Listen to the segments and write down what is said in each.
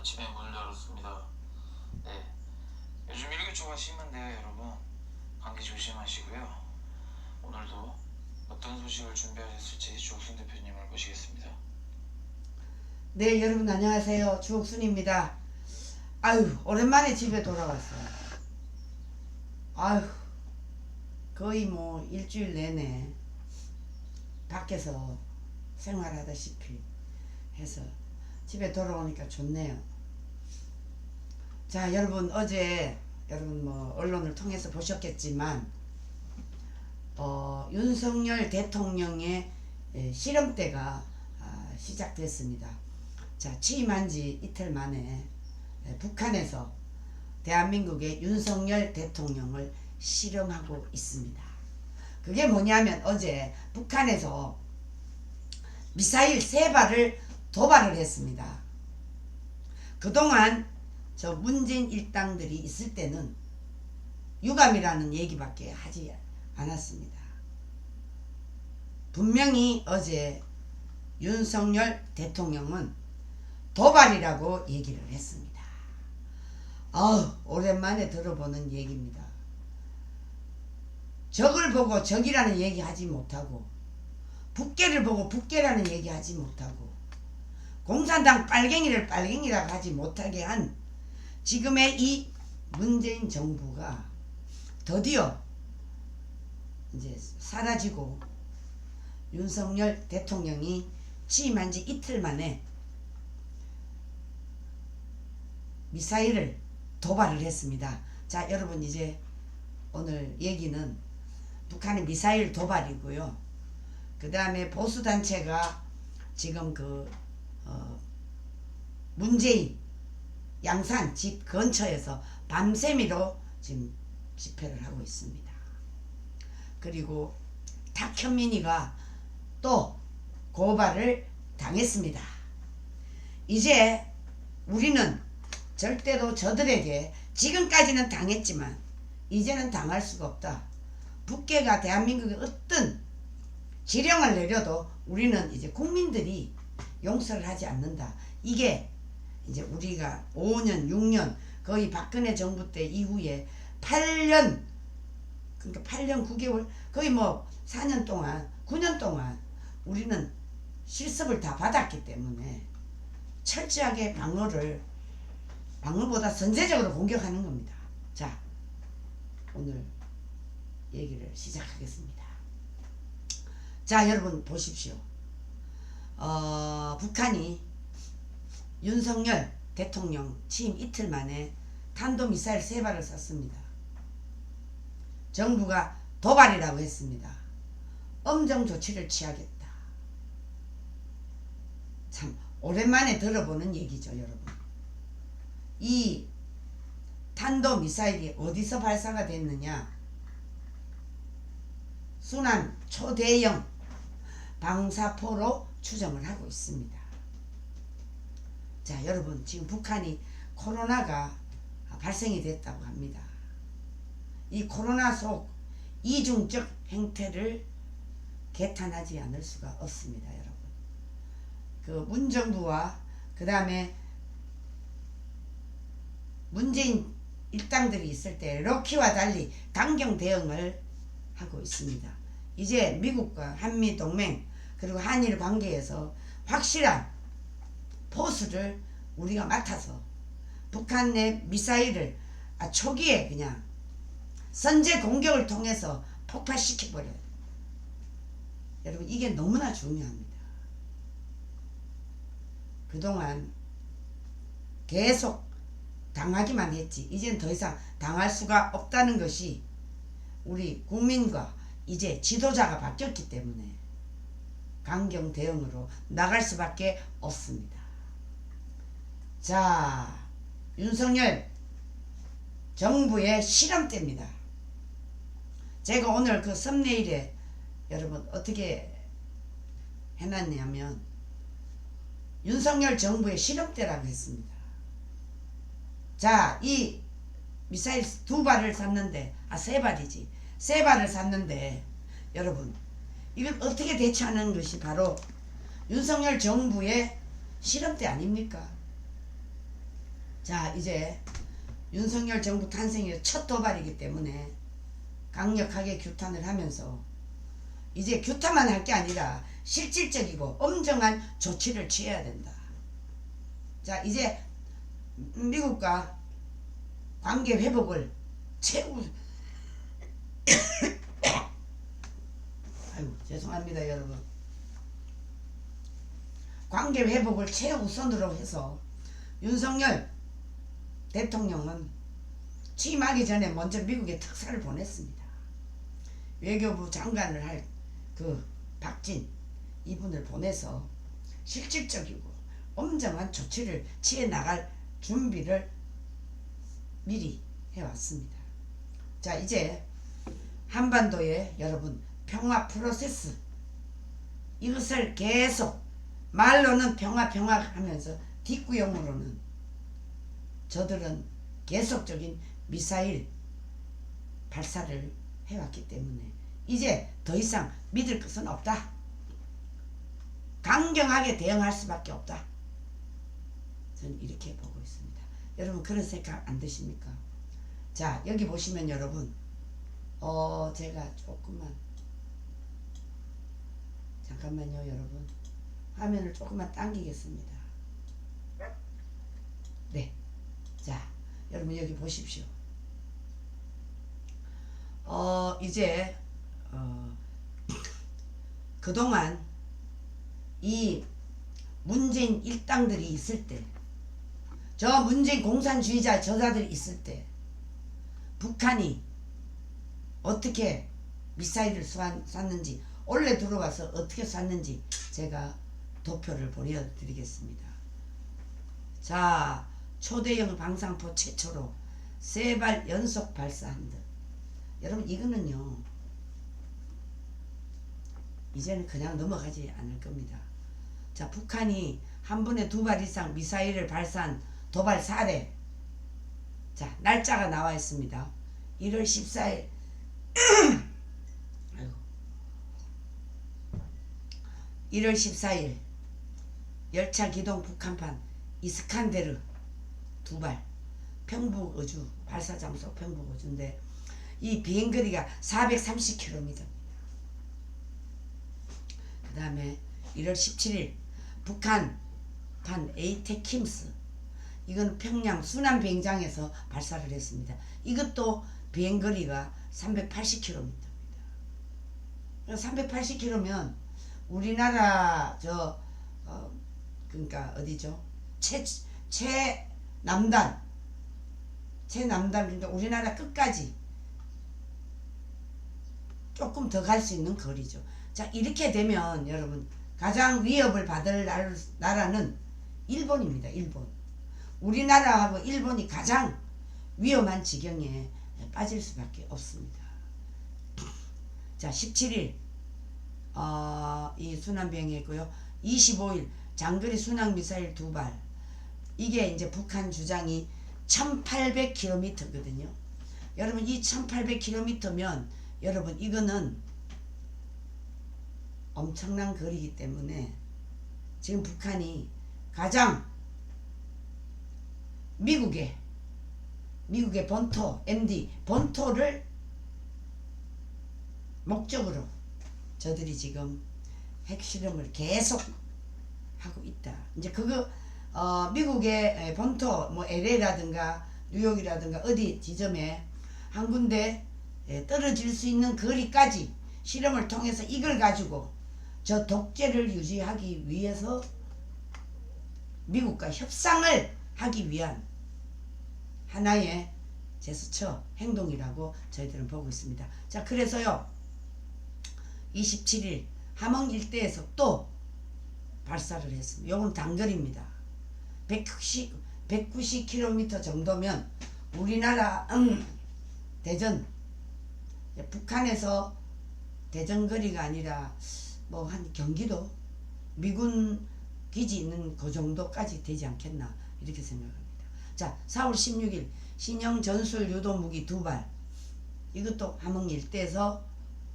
아침에 문을 열었습니다. 네, 요즘 일교차가 심한데요, 여러분. 감기 조심하시고요. 오늘도 어떤 소식을 준비하셨을지 주옥순 대표님을 모시겠습니다. 네, 여러분 안녕하세요. 주옥순입니다. 아유, 오랜만에 집에 돌아왔어요. 아유, 거의 뭐 일주일 내내 밖에서 생활하다시피 해서 집에 돌아오니까 좋네요. 자, 여러분 어제 여러분 뭐 언론을 통해서 보셨겠지만 윤석열 대통령의 실형때가 시작됐습니다. 자, 취임한 지 이틀 만에 북한에서 대한민국의 윤석열 대통령을 실형하고 있습니다. 그게 뭐냐면 어제 북한에서 미사일 3발을 도발을 했습니다. 그동안 저 문재인 일당들이 있을 때는 유감이라는 얘기밖에 하지 않았습니다. 분명히 어제 윤석열 대통령은 도발이라고 얘기를 했습니다. 오랜만에 들어보는 얘기입니다. 적을 보고 적이라는 얘기 하지 못하고 북괴를 보고 북괴라는 얘기 하지 못하고 공산당 빨갱이를 빨갱이라고 하지 못하게 한 지금의 이 문재인 정부가 드디어 이제 사라지고 윤석열 대통령이 취임한 지 이틀 만에 미사일을 도발을 했습니다. 자, 여러분 이제 오늘 얘기는 북한의 미사일 도발이고요. 그 다음에 보수단체가 지금 문재인 양산 집 근처에서 밤새미로 지금 집회를 하고 있습니다. 그리고 탁현민이가 또 고발을 당했습니다. 이제 우리는 절대로 저들에게 지금까지는 당했지만 이제는 당할 수가 없다. 북괴가 대한민국에 어떤 지령을 내려도 우리는 이제 국민들이 용서를 하지 않는다. 이게 이제 우리가 5년 6년 거의 박근혜 정부 때 이후에 8년 그러니까 8년 9개월 거의 뭐 4년 동안 9년 동안 우리는 실습을 다 받았기 때문에 철저하게 방어보다 선제적으로 공격하는 겁니다. 자, 오늘 얘기를 시작하겠습니다. 자, 여러분 보십시오. 북한이 윤석열 대통령 취임 이틀 만에 탄도미사일 3발을 쐈습니다. 정부가 도발이라고 했습니다. 엄정 조치를 취하겠다. 참 오랜만에 들어보는 얘기죠, 여러분. 이 탄도미사일이 어디서 발사가 됐느냐? 순환 초대형 방사포로 추정을 하고 있습니다. 자, 여러분 지금 북한이 코로나가 발생이 됐다고 합니다. 이 코로나 속 이중적 행태를 개탄하지 않을 수가 없습니다, 여러분. 그 문정부와 그 다음에 문재인 일당들이 있을 때 로키와 달리 강경 대응을 하고 있습니다. 이제 미국과 한미동맹 그리고 한일 관계에서 확실한 포수를 우리가 맡아서 북한 내 미사일을 초기에 그냥 선제 공격을 통해서 폭파시켜버려요. 여러분 이게 너무나 중요합니다. 그동안 계속 당하기만 했지 이젠 더 이상 당할 수가 없다는 것이 우리 국민과 이제 지도자가 바뀌었기 때문에 강경 대응으로 나갈 수밖에 없습니다. 자, 윤석열 정부의 실험때입니다. 제가 오늘 그 썸네일에 여러분 어떻게 해놨냐면 윤석열 정부의 실험때라고 했습니다. 자, 이 미사일 2발을 쐈는데 3발이지 3발을 쐈는데 여러분 이걸 어떻게 대처하는 것이 바로 윤석열 정부의 실험때 아닙니까? 자, 이제 윤석열 정부 탄생의 첫 도발이기 때문에 강력하게 규탄을 하면서 이제 규탄만 할 게 아니라 실질적이고 엄정한 조치를 취해야 된다. 자, 이제 미국과 관계 회복을 최우 아이고 죄송합니다 여러분. 관계 회복을 최우선으로 해서 윤석열 대통령은 취임하기 전에 먼저 미국에 특사를 보냈습니다. 외교부 장관을 할 그 박진 이분을 보내서 실질적이고 엄정한 조치를 취해 나갈 준비를 미리 해왔습니다. 자, 이제 한반도에 여러분 평화 프로세스 이것을 계속 말로는 평화 하면서 뒷구용으로는 저들은 계속적인 미사일 발사를 해왔기 때문에 이제 더 이상 믿을 것은 없다. 강경하게 대응할 수밖에 없다. 저는 이렇게 보고 있습니다. 여러분 그런 생각 안 드십니까? 자, 여기 보시면 여러분 제가 조금만 잠깐만요 여러분 화면을 조금만 당기겠습니다. 네, 자 여러분 여기 보십시오. 이제 그동안 이 문재인 일당들이 있을 때, 저 문재인 공산주의자 저자들이 있을 때 북한이 어떻게 미사일을 쐈는지, 원래 들어와서 어떻게 쐈는지 제가 도표를 보여드리겠습니다. 자, 초대형 방사포 최초로 3발 연속 발사한 듯. 여러분 이거는요 이제는 그냥 넘어가지 않을 겁니다. 자, 북한이 한 번에 2발 이상 미사일을 발사한 도발 사례, 자 날짜가 나와 있습니다. 1월 14일 아이고. 1월 14일 열차 기동 북한판 이스칸데르 2발 평북어주 발사장소 평북어주인데 이 비행거리가 430km입니다. 그 다음에 1월 17일 북한판 에이테킴스, 이건 평양 순안 비행장에서 발사를 했습니다. 이것도 비행거리가 380km입니다. 380km면 우리나라 그러니까 어디죠? 최남단 그러니까 우리나라 끝까지 조금 더 갈 수 있는 거리죠. 자, 이렇게 되면 여러분 가장 위협을 받을 나라는 일본입니다. 일본. 우리나라하고 일본이 가장 위험한 지경에 빠질 수밖에 없습니다. 자, 17일 이 순환비행했고요. 25일 장거리 순항미사일 2발. 이게 이제 북한 주장이 1800km거든요. 여러분 이 1800km면 여러분 이거는 엄청난 거리이기 때문에 지금 북한이 가장 미국의 본토 MD 본토를 목적으로 저들이 지금 핵실험을 계속 하고 있다. 이제 그거 미국의 본토 뭐 LA라든가 뉴욕이라든가 어디 지점에 한 군데 떨어질 수 있는 거리까지 실험을 통해서 이걸 가지고 저 독재를 유지하기 위해서 미국과 협상을 하기 위한 하나의 제스처 행동이라고 저희들은 보고 있습니다. 자, 그래서요 27일 함흥 일대에서 또 발사를 했습니다. 요건 단거리입니다. 190km 정도면 우리나라 대전, 북한에서 대전 거리가 아니라 뭐 한 경기도 미군 기지 있는 그 정도까지 되지 않겠나 이렇게 생각합니다. 자, 4월 16일 신형 전술 유도무기 2발, 이것도 함흥 일대에서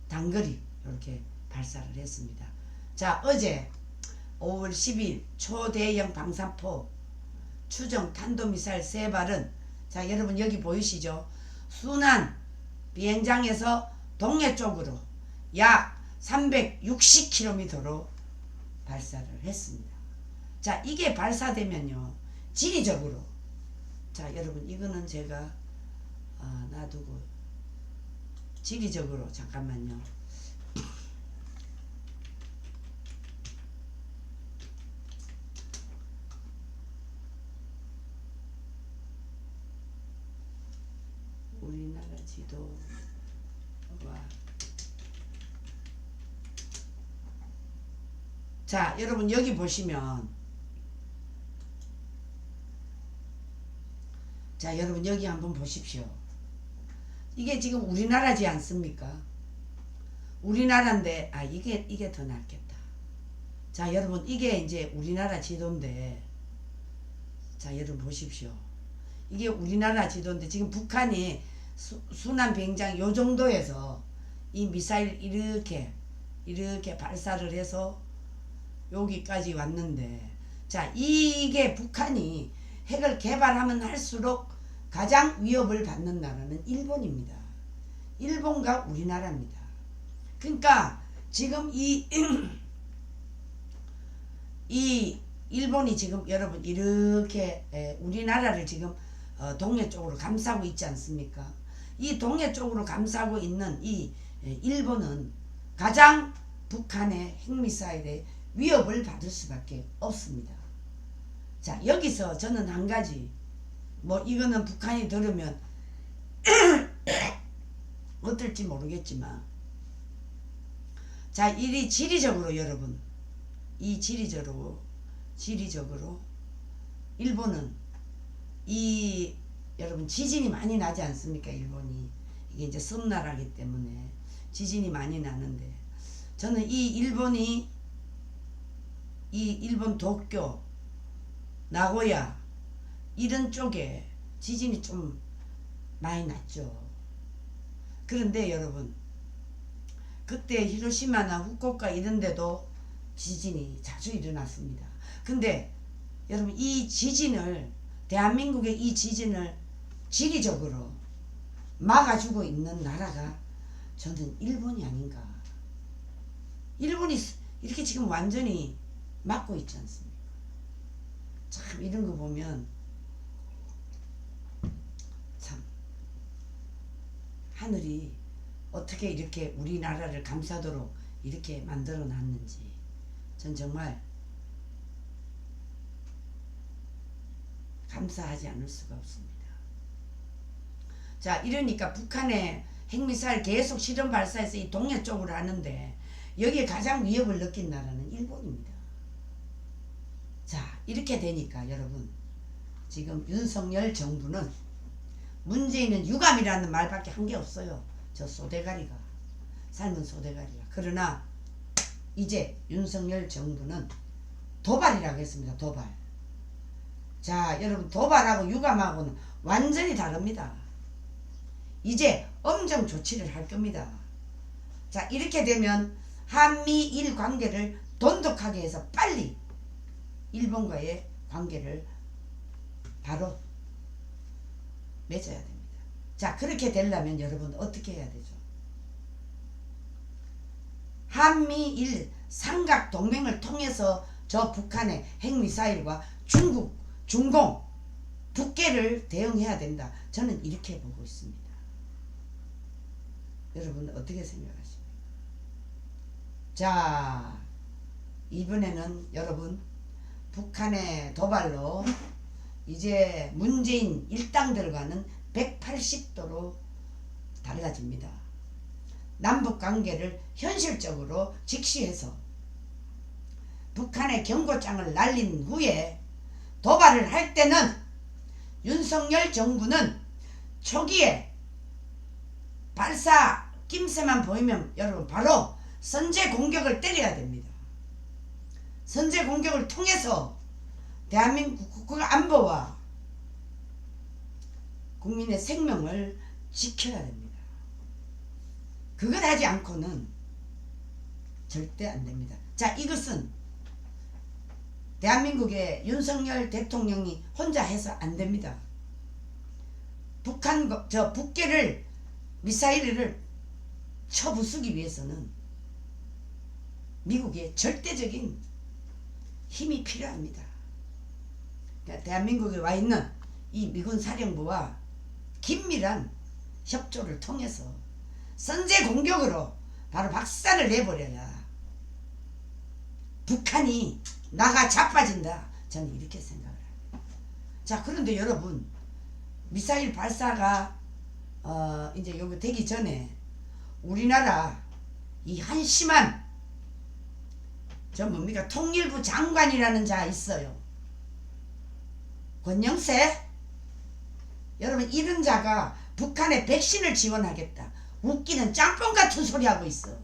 단거리 이렇게 발사를 했습니다. 자, 어제 5월 10일 초대형 방사포 추정 탄도미사일 3발은 자 여러분 여기 보이시죠? 순안 비행장에서 동해 쪽으로 약 360km로 발사를 했습니다. 자 이게 발사되면요 지리적으로 자 여러분 이거는 제가 놔두고 지리적으로 잠깐만요. 우리나라 지도와 자 여러분 여기 보시면 자 여러분 여기 한번 보십시오. 이게 지금 우리나라지 않습니까? 우리나라인데 이게 더 낫겠다. 자 여러분 이게 이제 우리나라 지도인데 자 여러분 보십시오. 이게 우리나라 지도인데 지금 북한이 순안 비행장 요 정도에서 이 미사일 이렇게 발사를 해서 여기까지 왔는데 자 이게 북한이 핵을 개발하면 할수록 가장 위협을 받는 나라는 일본입니다. 일본과 우리나라입니다. 그러니까 지금 이 일본이 지금 여러분 이렇게 우리나라를 지금 동해 쪽으로 감싸고 있지 않습니까? 이 동해 쪽으로 감싸고 있는 이 일본은 가장 북한의 핵미사일에 위협을 받을 수밖에 없습니다. 자 여기서 저는 한 가지 뭐 이거는 북한이 들으면 어떨지 모르겠지만 자 이 지리적으로 여러분 이 지리적으로 일본은 이 여러분 지진이 많이 나지 않습니까? 일본이 이게 이제 섬나라기 때문에 지진이 많이 나는데 저는 이 일본 도쿄 나고야 이런 쪽에 지진이 좀 많이 났죠. 그런데 여러분 그때 히로시마나 후쿠오카 이런 데도 지진이 자주 일어났습니다. 근데 여러분 이 지진을 대한민국의 이 지진을 지리적으로 막아주고 있는 나라가 저는 일본이 아닌가. 일본이 이렇게 지금 완전히 막고 있지 않습니까? 참 이런 거 보면 참 하늘이 어떻게 이렇게 우리나라를 감싸도록 이렇게 만들어 놨는지 전 정말 감사하지 않을 수가 없습니다. 자 이러니까 북한의 핵미사일 계속 실험 발사해서 이 동해 쪽으로 하는데 여기에 가장 위협을 느낀 나라는 일본입니다. 자 이렇게 되니까 여러분 지금 윤석열 정부는 문재인은 유감이라는 말밖에 한 게 없어요. 저 소대가리가 삶은 소대가리가. 그러나 이제 윤석열 정부는 도발이라고 했습니다. 도발. 자 여러분 도발하고 유감하고는 완전히 다릅니다. 이제 엄정 조치를 할 겁니다. 자 이렇게 되면 한미일 관계를 돈독하게 해서 빨리 일본과의 관계를 바로 맺어야 됩니다. 자 그렇게 되려면 여러분 어떻게 해야 되죠? 한미일 삼각동맹을 통해서 저 북한의 핵미사일과 중국, 중공, 북계를 대응해야 된다. 저는 이렇게 보고 있습니다. 여러분 어떻게 생각하십니까? 자 이번에는 여러분 북한의 도발로 이제 문재인 일당들과는 180도로 달라집니다. 남북관계를 현실적으로 직시해서 북한의 경고장을 날린 후에 도발을 할 때는 윤석열 정부는 초기에 발사 낌새만 보이면 여러분 바로 선제 공격을 때려야 됩니다. 선제 공격을 통해서 대한민국 국가 안보와 국민의 생명을 지켜야 됩니다. 그걸 하지 않고는 절대 안 됩니다. 자 이것은 대한민국의 윤석열 대통령이 혼자 해서 안 됩니다. 북한을 미사일을 쳐부수기 위해서는 미국의 절대적인 힘이 필요합니다. 그러니까 대한민국에 와 있는 이 미군 사령부와 긴밀한 협조를 통해서 선제 공격으로 바로 박살을 내버려야 북한이 나가 자빠진다. 저는 이렇게 생각을 합니다. 자, 그런데 여러분, 미사일 발사가 이제 여기 되기 전에 우리나라 이 한심한 뭡니까 통일부 장관이라는 자 있어요. 권영세. 여러분, 이런 자가 북한에 백신을 지원하겠다. 웃기는 짬뽕 같은 소리 하고 있어.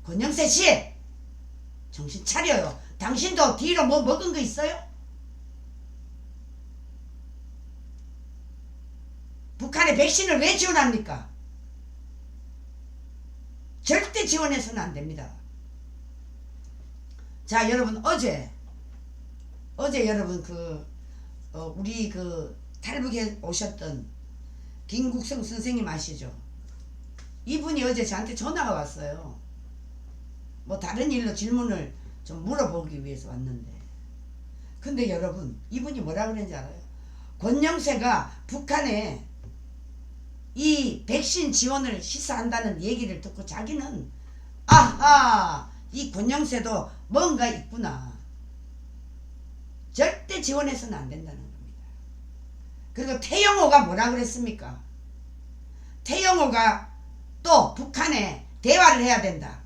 권영세 씨, 정신 차려요. 당신도 뒤로 뭐 먹은 거 있어요? 북한에 백신을 왜 지원합니까? 절대 지원해서는 안 됩니다. 자, 여러분, 어제 여러분 우리 탈북에 오셨던 김국성 선생님 아시죠? 이분이 어제 저한테 전화가 왔어요. 뭐 다른 일로 질문을 좀 물어보기 위해서 왔는데, 근데 여러분, 이분이 뭐라 그랬는지 알아요? 권영세가 북한에 이 백신 지원을 시사한다는 얘기를 듣고 자기는 아하, 이 권영세도 뭔가 있구나. 절대 지원해서는 안 된다는 겁니다. 그리고 태영호가 뭐라 그랬습니까? 태영호가 또 북한에 대화를 해야 된다.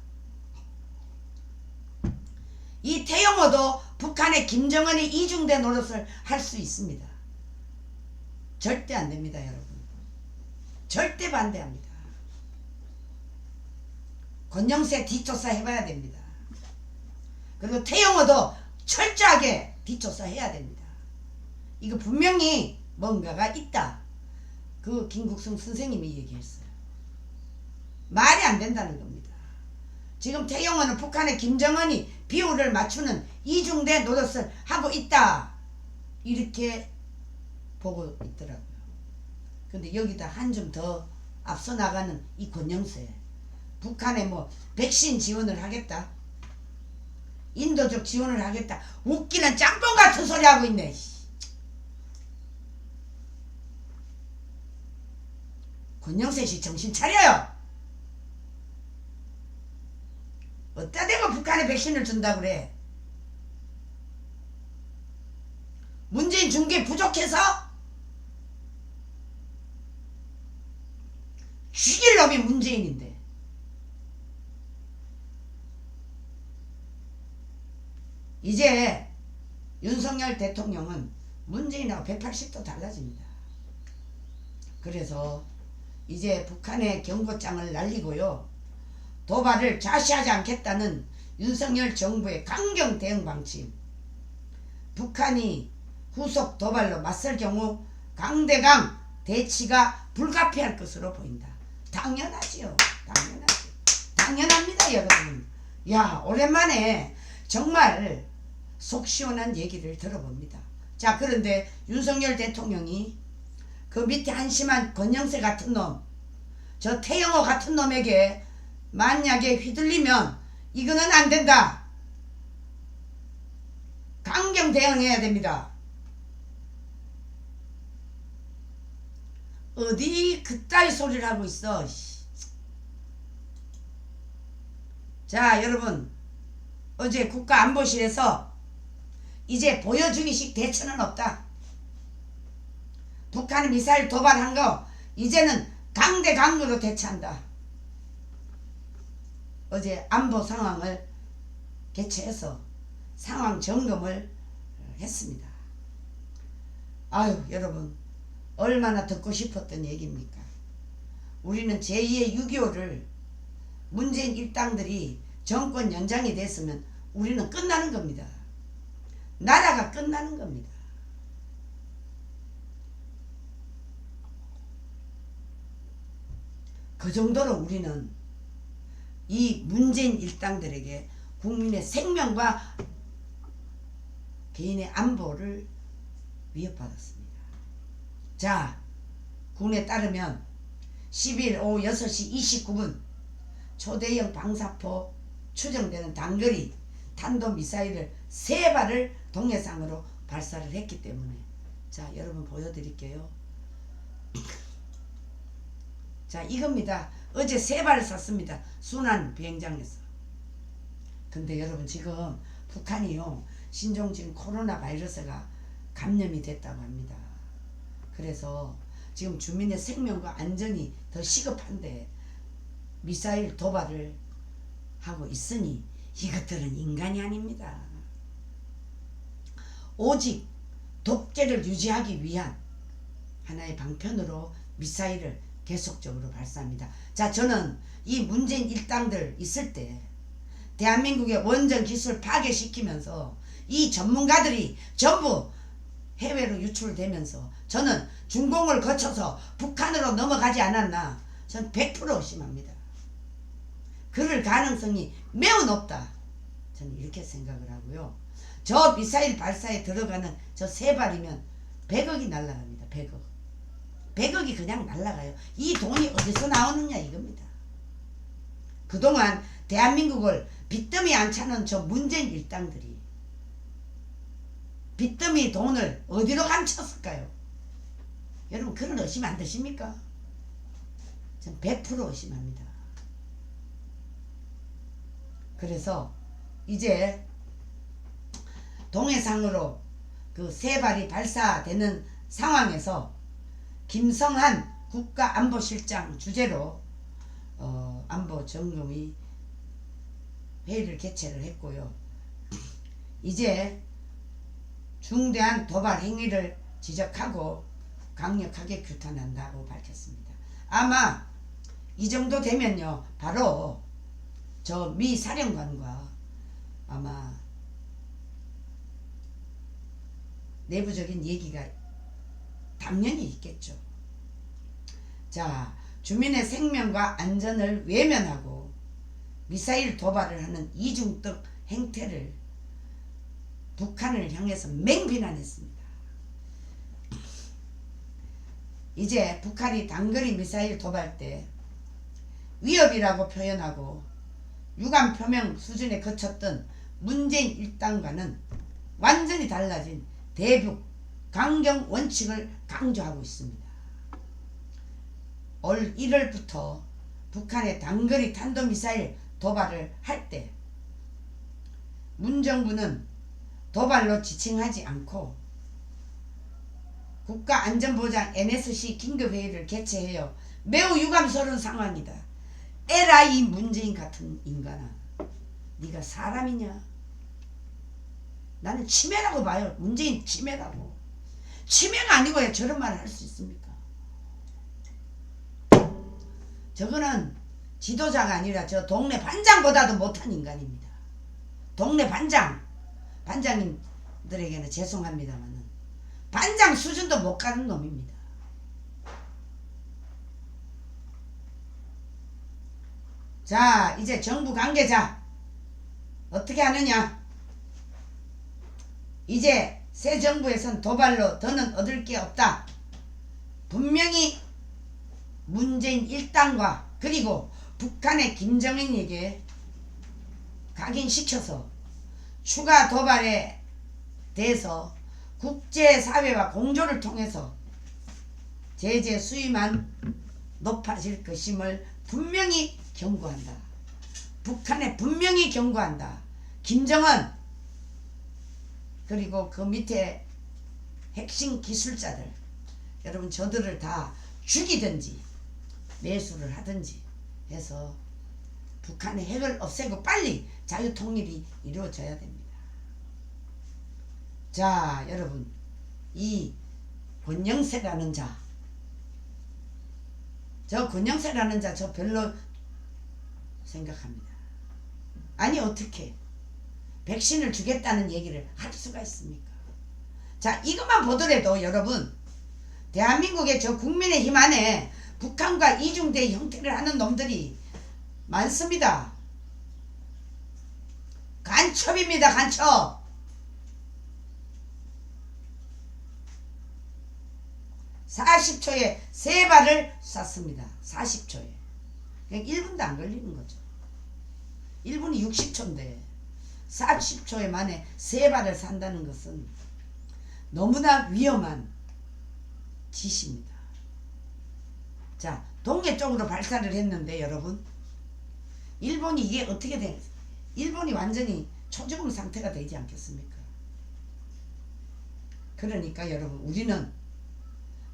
이 태영호도 북한의 김정은이 이중대 노릇을 할 수 있습니다. 절대 안 됩니다, 여러분. 절대 반대합니다. 권영세 뒷조사 해봐야 됩니다. 그리고 태영호도 철저하게 뒷조사 해야 됩니다. 이거 분명히 뭔가가 있다. 그 김국성 선생님이 얘기했어요. 말이 안 된다는 겁니다. 지금 태영호는 북한의 김정은이 비율을 맞추는 이중대 노릇을 하고 있다. 이렇게 보고 있더라고요. 근데 여기다 한 점 더 앞서 나가는 이 권영세. 북한에 뭐 백신 지원을 하겠다. 인도적 지원을 하겠다. 웃기는 짬뽕 같은 소리 하고 있네. 권영세 씨 정신 차려요. 어디다 대고 북한에 백신을 준다 그래. 문재인 준 게 부족해서 죽일 놈이 문재인인데. 이제 윤석열 대통령은 문재인하고 180도 달라집니다. 그래서 이제 북한의 경고장을 날리고요, 도발을 좌시하지 않겠다는 윤석열 정부의 강경 대응 방침, 북한이 후속 도발로 맞설 경우 강대강 대치가 불가피할 것으로 보인다. 당연하지요. 당연합니다, 여러분. 야, 오랜만에 정말 속 시원한 얘기를 들어봅니다. 자, 그런데 윤석열 대통령이 그 밑에 한심한 권영세 같은 놈, 저 태영호 같은 놈에게 만약에 휘둘리면 이거는 안 된다. 강경 대응해야 됩니다. 어디 그따위 소리를 하고 있어. 자, 여러분, 어제 국가안보실에서 이제 보여주기식 대처는 없다. 북한이 미사일 도발한 거 이제는 강대강으로 대처한다. 어제 안보 상황을 개최해서 상황 점검을 했습니다. 아유, 여러분, 얼마나 듣고 싶었던 얘기입니까? 우리는 제2의 6.25를 문재인 일당들이 정권 연장이 됐으면 우리는 끝나는 겁니다. 나라가 끝나는 겁니다. 그 정도로 우리는 이 문재인 일당들에게 국민의 생명과 개인의 안보를 위협받았습니다. 자, 군에 따르면 12일 오후 6시 29분 초대형 방사포 추정되는 단거리 탄도미사일을 3발을 동해상으로 발사를 했기 때문에, 자, 여러분 보여드릴게요. 자, 이겁니다. 어제 3발을 쐈습니다. 순환 비행장에서. 근데 여러분 지금 북한이요, 신종 지금 코로나 바이러스가 감염이 됐다고 합니다. 그래서 지금 주민의 생명과 안전이 더 시급한데 미사일 도발을 하고 있으니 이것들은 인간이 아닙니다. 오직 독재를 유지하기 위한 하나의 방편으로 미사일을 계속적으로 발사합니다. 자, 저는 이 문재인 일당들 있을 때 대한민국의 원전 기술 파괴시키면서 이 전문가들이 전부 해외로 유출되면서 저는 중공을 거쳐서 북한으로 넘어가지 않았나, 저는 100% 의심합니다. 그럴 가능성이 매우 높다, 저는 이렇게 생각을 하고요. 저 미사일 발사에 들어가는 저 3발이면 100억이 날아갑니다. 100억. 100억이 그냥 날아가요. 이 돈이 어디서 나오느냐 이겁니다. 그동안 대한민국을 빚더미 안 차는 저 문재인 일당들이 빚더미 돈을 어디로 감췄을까요? 여러분 그런 의심 안 드십니까? 전 100% 의심합니다. 그래서 이제 동해상으로 그 3발이 발사되는 상황에서 김성한 국가안보실장 주재로 안보정공위 회의를 개최를 했고요. 이제 중대한 도발 행위를 지적하고 강력하게 규탄한다고 밝혔습니다. 아마 이 정도 되면요, 바로 저 미 사령관과 아마 내부적인 얘기가 당연히 있겠죠. 자, 주민의 생명과 안전을 외면하고 미사일 도발을 하는 이중적 행태를 북한을 향해서 맹비난했습니다. 이제 북한이 단거리 미사일 도발 때 위협이라고 표현하고 유감 표명 수준에 그쳤던 문재인 일당과는 완전히 달라진 대북 강경 원칙을 강조하고 있습니다. 올 1월부터 북한의 단거리 탄도미사일 도발을 할 때 문정부는 도발로 지칭하지 않고 국가안전보장 NSC 긴급회의를 개최해요. 매우 유감스러운 상황이다. 에라 이 문재인 같은 인간아, 네가 사람이냐? 나는 치매라고 봐요. 문재인 치매라고. 치매가 아니고 왜 저런 말을 할 수 있습니까? 저거는 지도자가 아니라 저 동네 반장보다도 못한 인간입니다. 동네 반장님들에게는 죄송합니다만 반장 수준도 못 가는 놈입니다. 자, 이제 정부 관계자 어떻게 하느냐? 이제 새 정부에선 도발로 더는 얻을 게 없다. 분명히 문재인 일당과 그리고 북한의 김정은에게 각인시켜서 추가 도발에 대해서 국제사회와 공조를 통해서 제재 수위만 높아질 것임을 분명히 경고한다. 북한에 분명히 경고한다. 김정은 그리고 그 밑에 핵심 기술자들, 여러분 저들을 다 죽이든지 매수를 하든지 해서 북한의 핵을 없애고 빨리 자유통일이 이루어져야 됩니다. 자, 여러분, 이 권영세라는 자, 저 권영세라는 자 저 별로 생각합니다. 아니 어떻게 백신을 주겠다는 얘기를 할 수가 있습니까? 자, 이것만 보더라도 여러분, 대한민국의 저 국민의힘 안에 북한과 이중대 형태를 하는 놈들이 많습니다. 간첩입니다. 간첩. 40초에 3발을 쐈습니다. 40초에. 그냥 1분도 안 걸리는 거죠. 1분이 60초인데 40초에 만에 3발을 쏜다는 것은 너무나 위험한 짓입니다. 자, 동해 쪽으로 발사를 했는데 여러분, 일본이 이게 어떻게 돼? 일본이 완전히 초죽음 상태가 되지 않겠습니까? 그러니까 여러분, 우리는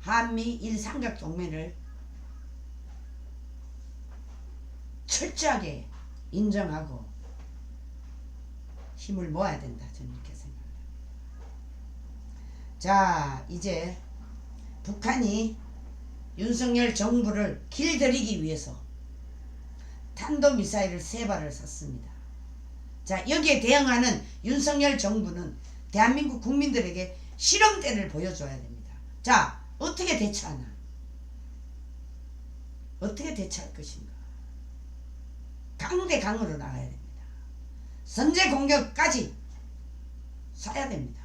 한미일 삼각동맹을 철저하게 인정하고 힘을 모아야 된다. 저는 이렇게 생각합니다. 자, 이제 북한이 윤석열 정부를 길들이기 위해서 탄도미사일을 3발을 쐈습니다. 자, 여기에 대응하는 윤석열 정부는 대한민국 국민들에게 실험대를 보여줘야 됩니다. 자, 어떻게 대처하나? 어떻게 대처할 것인가? 강대강으로 나가야 됩니다. 선제 공격까지 쏴야 됩니다.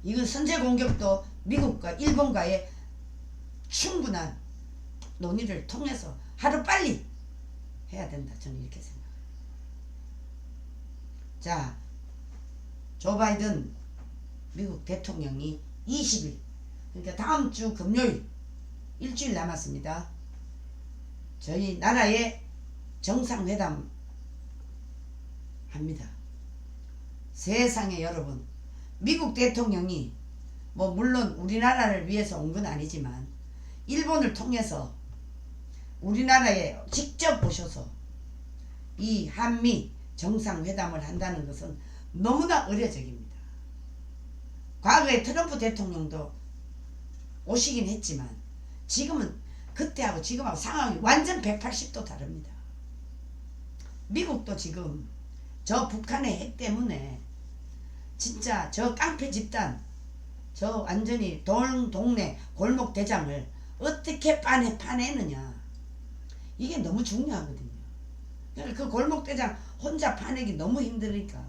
이건 선제 공격도 미국과 일본과의 충분한 논의를 통해서 하루빨리 해야 된다. 저는 이렇게 생각합니다. 자, 조 바이든 미국 대통령이 20일, 그러니까 다음 주 금요일, 일주일 남았습니다. 저희 나라에 정상회담 합니다. 세상에 여러분, 미국 대통령이 뭐 물론 우리나라를 위해서 온 건 아니지만 일본을 통해서 우리나라에 직접 오셔서 이 한미 정상회담을 한다는 것은 너무나 의례적입니다. 과거에 트럼프 대통령도 오시긴 했지만 지금은 그때하고 지금하고 상황이 완전 180도 다릅니다. 미국도 지금 저 북한의 핵 때문에 진짜 저 깡패 집단, 저 완전히 동네 골목 대장을 어떻게 파내느냐, 이게 너무 중요하거든요. 그 골목 대장 혼자 파내기 너무 힘드니까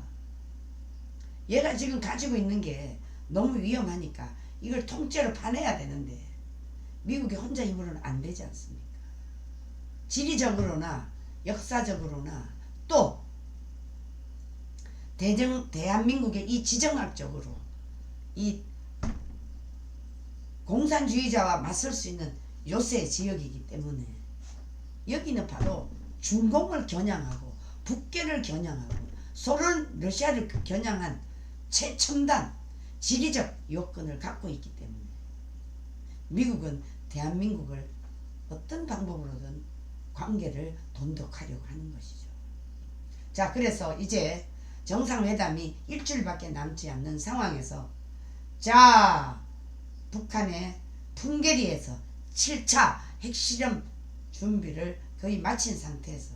얘가 지금 가지고 있는 게 너무 위험하니까 이걸 통째로 파내야 되는데 미국이 혼자 힘으로는 안 되지 않습니까? 지리적으로나 역사적으로나 또 대한민국의 이 지정학적으로 이 공산주의자와 맞설 수 있는 요새 지역이기 때문에 여기는 바로 중공을 겨냥하고 북괴를 겨냥하고 소련, 러시아를 겨냥한 최첨단 지리적 요건을 갖고 있기 때문에 미국은 대한민국을 어떤 방법으로든 관계를 돈독하려고 하는 것이죠. 자, 그래서 이제 정상회담이 일주일밖에 남지 않는 상황에서 자, 북한의 풍계리에서 7차 핵실험 준비를 거의 마친 상태에서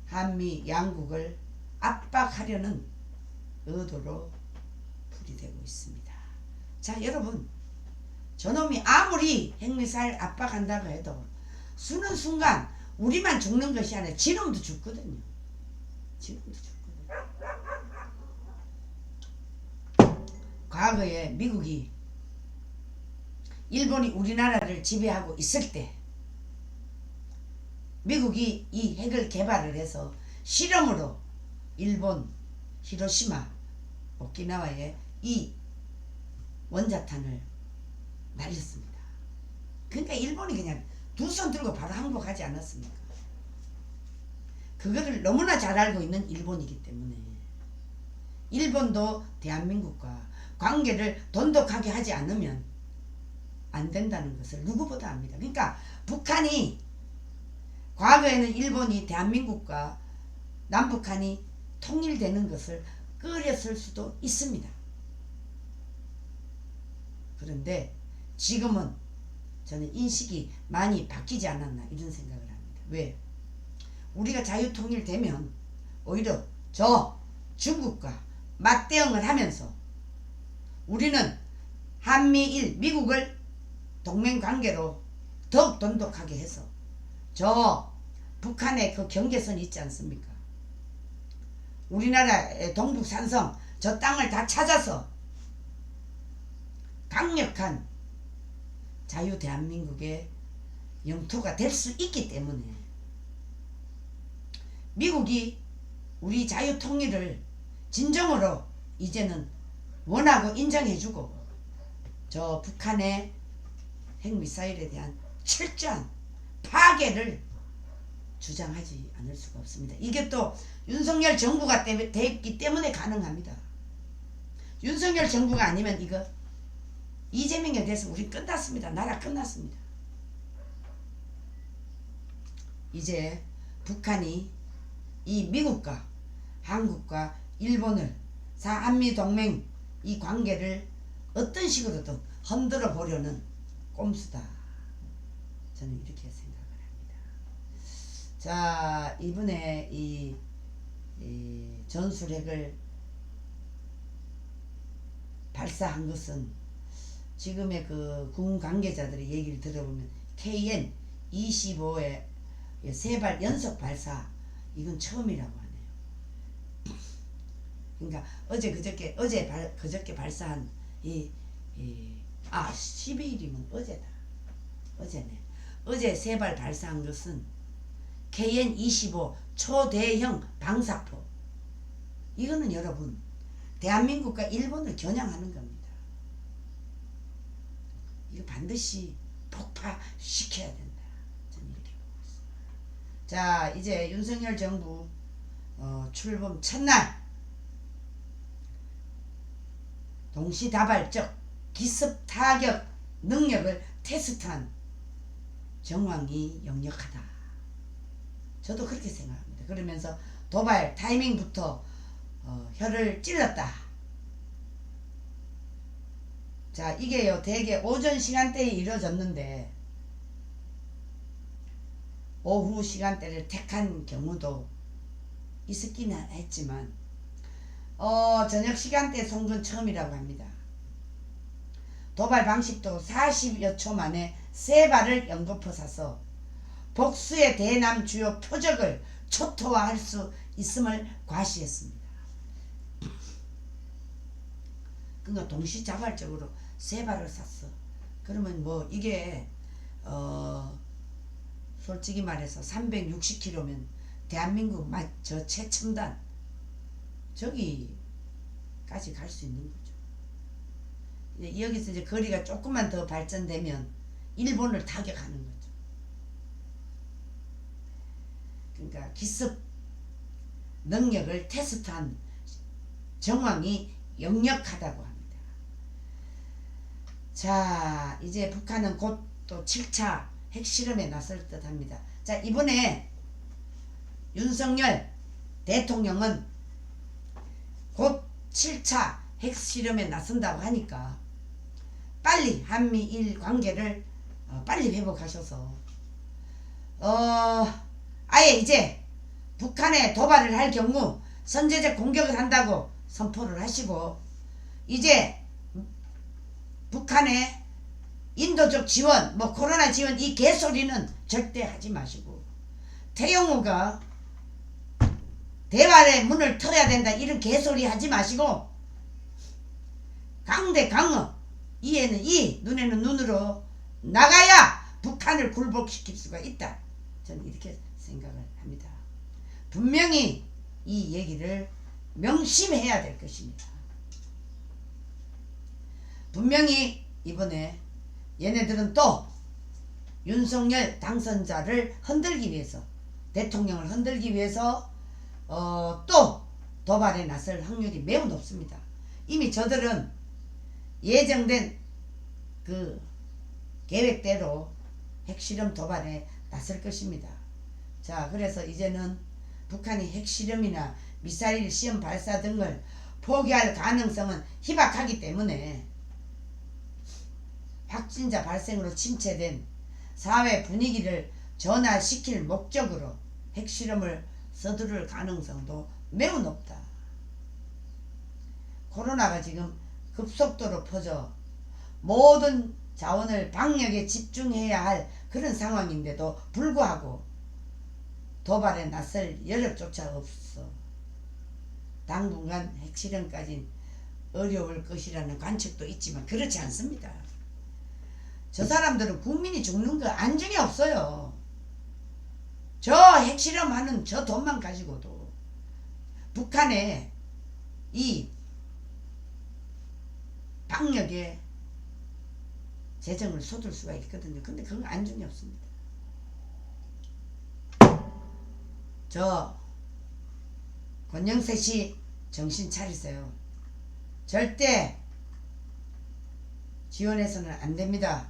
한미 양국을 압박하려는 의도로 풀이되고 있습니다. 자, 여러분, 저놈이 아무리 핵미사일 압박한다고 해도 수는 순간 우리만 죽는 것이 아니라 지놈도 죽거든요. 지놈도 죽거든요. 과거에 미국이 일본이 우리나라를 지배하고 있을 때 미국이 이 핵을 개발을 해서 실험으로 일본 히로시마 오키나와에 이 원자탄을 날렸습니다. 그러니까 일본이 그냥 두 손 들고 바로 항복하지 않았습니까? 그거를 너무나 잘 알고 있는 일본이기 때문에 일본도 대한민국과 관계를 돈독하게 하지 않으면 안 된다는 것을 누구보다 압니다. 그러니까 북한이 과거에는 일본이 대한민국과 남북한이 통일되는 것을 꺼렸을 수도 있습니다. 그런데 지금은 저는 인식이 많이 바뀌지 않았나 이런 생각을 합니다. 왜? 우리가 자유통일되면 오히려 저 중국과 맞대응을 하면서 우리는 한미일 미국을 동맹관계로 더욱 돈독하게 해서 저 북한의 그 경계선이 있지 않습니까? 우리나라의 동북산성 저 땅을 다 찾아서 강력한 자유 대한민국의 영토가 될 수 있기 때문에 미국이 우리 자유 통일을 진정으로 이제는 원하고 인정해주고 저 북한의 핵미사일에 대한 철저한 파괴를 주장하지 않을 수가 없습니다. 이게 또 윤석열 정부가 됐기 때문에 가능합니다. 윤석열 정부가 아니면 이거 이재명에 대해서 우리 끝났습니다. 나라 끝났습니다. 이제 북한이 이 미국과 한국과 일본을 한미동맹 이 관계를 어떤 식으로든 흔들어 보려는 꼼수다. 저는 이렇게 생각을 합니다. 자, 이번에 이 전술핵을 발사한 것은 지금의 그 군 관계자들의 얘기를 들어보면 KN-25의 세 발 연속 발사 이건 처음이라고 하네요. 그러니까 그저께 발사한 12일이면 어제다. 어제네. 어제 세 발 발사한 것은 KN-25 초대형 방사포. 이거는 여러분 대한민국과 일본을 겨냥하는 겁니다. 이거 반드시 폭파시켜야 된다. 저는 이렇게 보고 있습니다. 자, 이제 윤석열 정부 출범 첫날 동시다발적 기습 타격 능력을 테스트한 정황이 역력하다. 저도 그렇게 생각합니다. 그러면서 도발 타이밍부터 혀를 찔렀다. 자, 이게요 대개 오전 시간대에 이루어졌는데 오후 시간대를 택한 경우도 있었기는 했지만 저녁 시간대 송금 처음이라고 합니다. 도발 방식도 40여 초 만에 세 발을 연거푸 쏴서 복수의 대남 주요 표적을 초토화할 수 있음을 과시했습니다. 그러니까 동시자발적으로 세 발을 쐈어. 그러면 뭐 이게 솔직히 말해서 360km면 대한민국 저 최첨단 저기까지 갈 수 있는 거죠. 여기서 이제 거리가 조금만 더 발전되면 일본을 타격하는 거죠. 그러니까 기습 능력을 테스트한 정황이 역력하다고 합니다. 자, 이제 북한은 곧 또 7차 핵실험에 나설 듯 합니다. 자, 이번에 윤석열 대통령은 곧 7차 핵실험에 나선다고 하니까 빨리 한미일 관계를 빨리 회복하셔서 아예 이제 북한에 도발을 할 경우 선제적 공격을 한다고 선포를 하시고 이제 북한의 인도적 지원 뭐 코로나 지원 이 개소리는 절대 하지 마시고 태영호가 대화의 문을 터야 된다 이런 개소리 하지 마시고 강대 강어 이에는 이 눈에는 눈으로 나가야 북한을 굴복시킬 수가 있다. 저는 이렇게 생각을 합니다. 분명히 이 얘기를 명심해야 될 것입니다. 분명히 이번에 얘네들은 또 윤석열 당선자를 흔들기 위해서 대통령을 흔들기 위해서 또 도발에 나설 확률이 매우 높습니다. 이미 저들은 예정된 그 계획대로 핵실험 도발에 나설 것입니다. 자, 그래서 이제는 북한이 핵실험이나 미사일 시험 발사 등을 포기할 가능성은 희박하기 때문에 확진자 발생으로 침체된 사회 분위기를 전환시킬 목적으로 핵실험을 서두를 가능성도 매우 높다. 코로나가 지금 급속도로 퍼져 모든 자원을 방역에 집중해야 할 그런 상황인데도 불구하고 도발에 나설 여력조차 없어. 당분간 핵실험까지 어려울 것이라는 관측도 있지만 그렇지 않습니다. 저 사람들은 국민이 죽는 거 안중에 없어요. 저 핵실험하는 저 돈만 가지고도 북한의 이 방역에 재정을 쏟을 수가 있거든요. 근데 그건 안중에 없습니다. 저 권영세 씨 정신 차리세요. 절대 지원해서는 안 됩니다.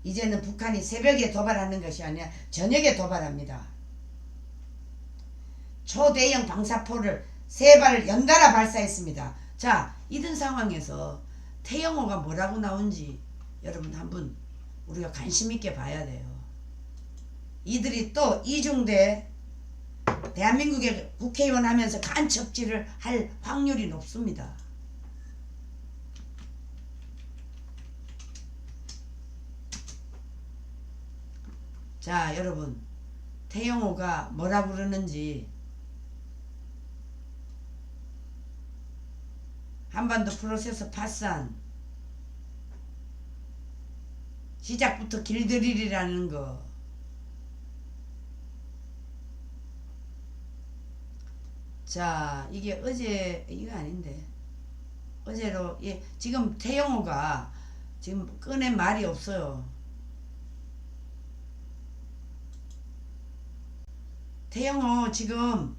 이제는 북한이 새벽에 도발하는 것이 아니라 저녁에 도발합니다. 초대형 방사포를 3발을 연달아 발사했습니다. 자, 이런 상황에서 태영호가 뭐라고 나온지 여러분 한번 우리가 관심 있게 봐야 돼요. 이들이 또 이중대 대한민국의 국회의원 하면서 간첩질을 할 확률이 높습니다. 자, 여러분 태영호가 뭐라고 그러는지 한반도 프로세서 파산 시작부터 길들이리라는 거. 자, 이게 어제 이거 아닌데 어제로 예 지금 태영호가 지금 꺼낸 말이 없어요. 태영호 지금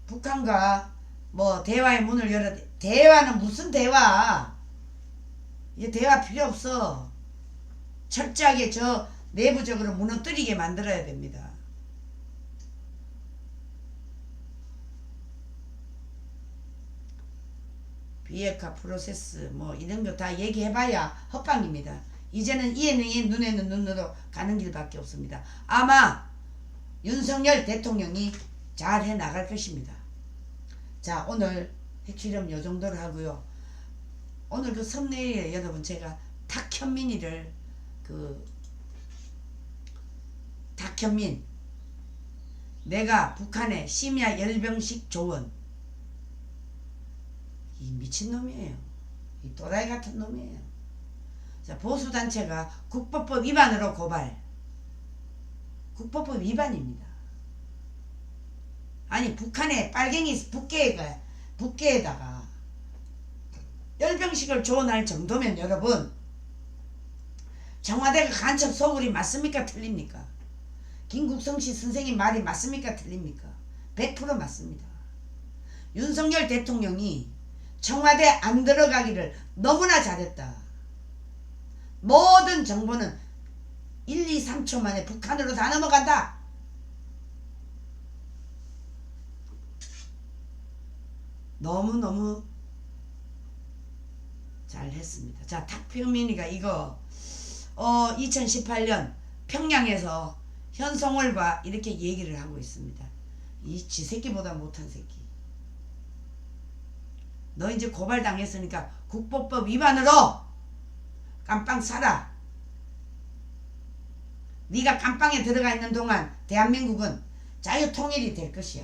북한과 뭐 대화의 문을 열어. 대화는 무슨 대화? 이 대화 필요 없어. 철저하게 저 내부적으로 무너뜨리게 만들어야 됩니다. 비핵화 프로세스 뭐 이런 거 다 얘기해봐야 헛방입니다. 이제는 이에는 이 눈에는 눈으로 가는 길밖에 없습니다. 아마 윤석열 대통령이 잘 해나갈 것입니다. 자, 오늘 핵실험 요 정도로 하고요. 오늘 그 썸네일에 여러분 제가 탁현민이를 탁현민 내가 북한의 심야 열병식 조언 이 미친놈이에요. 이 또라이 같은 놈이에요. 자, 보수단체가 국법법 위반으로 고발. 국법법 위반입니다. 아니 북한의 빨갱이 북계에다가 열병식을 조언할 정도면 여러분 청와대가 간첩 소굴이 맞습니까 틀립니까? 김국성씨 선생님 말이 맞습니까 틀립니까? 100% 맞습니다. 윤석열 대통령이 청와대 안 들어가기를 너무나 잘했다. 모든 정보는 1, 2, 3초 만에 북한으로 다 넘어간다. 너무너무 잘했습니다. 자, 탁현민이가 이거 2018년 평양에서 현송월과 이렇게 얘기를 하고 있습니다. 이 쥐새끼보다 못한 새끼. 너 이제 고발당했으니까 국보법 위반으로 깜빵 살아. 네가 깜빵에 들어가 있는 동안 대한민국은 자유통일이 될 것이야.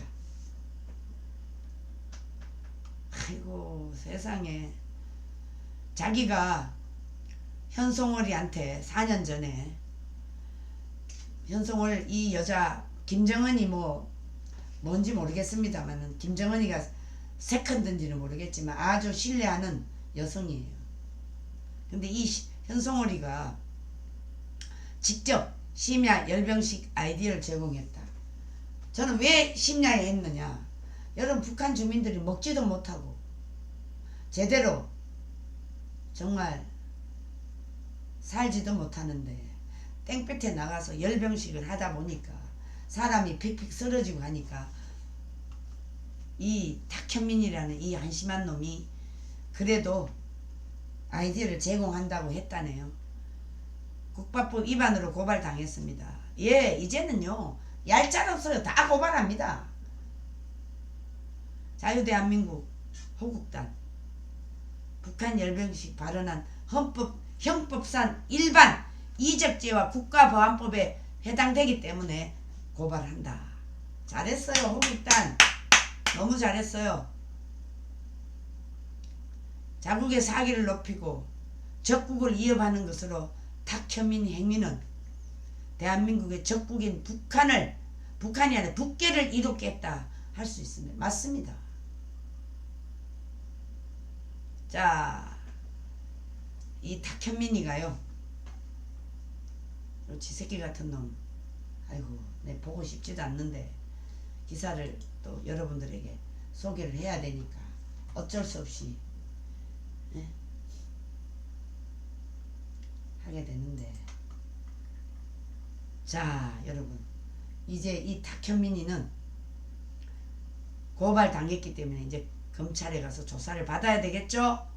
아이고 세상에. 자기가 현송월이한테 4년 전에 현송월 이 여자 김정은이 뭔지 모르겠습니다만 김정은이가 세컨드인지는 모르겠지만 아주 신뢰하는 여성이에요. 근데 이 현송월이가 직접 심야 열병식 아이디어를 제공했다. 저는 왜 심야에 했느냐. 여러분 북한 주민들이 먹지도 못하고 제대로 정말 살지도 못하는데 땡볕에 나가서 열병식을 하다 보니까 사람이 픽픽 쓰러지고 하니까 이 탁현민이라는 이 한심한 놈이 그래도 아이디어를 제공한다고 했다네요. 국밥법 위반으로 고발당했습니다. 예, 이제는요 얄짤없어요. 다 고발합니다. 자유대한민국 호국단 북한 열병식 발언한 형법상 일반 이적죄와 국가보안법에 해당되기 때문에 고발한다. 잘했어요. 호국단 너무 잘했어요. 자국의 사기를 높이고 적국을 위협하는 것으로 탁현민 행위는 대한민국의 적국인 북한이 아니라 북계를 이롭게 했다 할 수 있습니다. 맞습니다. 자, 이 탁현민이가요, 요 지새끼 같은 놈, 아이고 내 보고 싶지도 않는데 기사를 또 여러분들에게 소개를 해야 되니까 어쩔 수 없이 하게 되는데, 자 여러분, 이제 이 탁현민이는 고발 당했기 때문에 이제 검찰에 가서 조사를 받아야 되겠죠.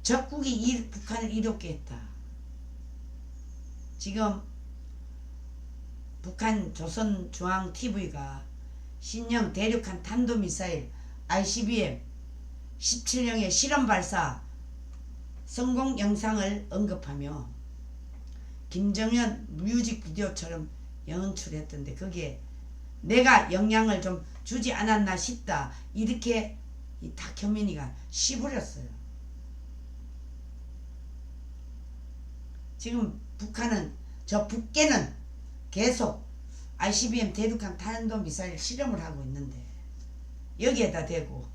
적국이 북한을 이롭게 했다. 지금 북한 조선중앙TV가 신형 대륙간 탄도미사일 ICBM 17형의 실험 발사 성공 영상을 언급하며 김정은 뮤직비디오처럼 연출했던데 거기에 내가 영향을 좀 주지 않았나 싶다, 이렇게 이 탁현민이가 씹으렸어요. 지금 북계는 계속 ICBM 대륙간 탄도미사일 실험을 하고 있는데 여기에다 대고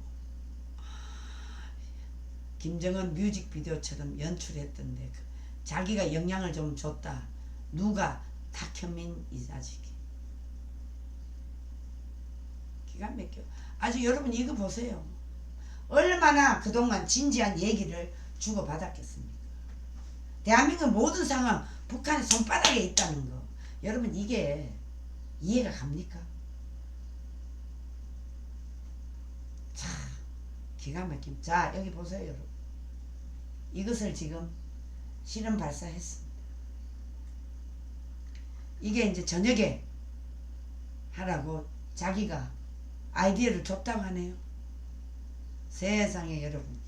김정은 뮤직비디오처럼 연출했던데 자기가 영향을 좀 줬다. 누가? 탁현민 이 자식이. 기가 막혀. 아주 여러분 이거 보세요. 얼마나 그동안 진지한 얘기를 주고받았겠습니까? 대한민국 모든 상황 북한의 손바닥에 있다는 거, 여러분 이게 이해가 갑니까? 자, 기가 막힙니다. 자, 여기 보세요 여러분. 이것을 지금 실험 발사했습니다. 이게 이제 저녁에 하라고 자기가 아이디어를 줬다고 하네요. 세상에 여러분,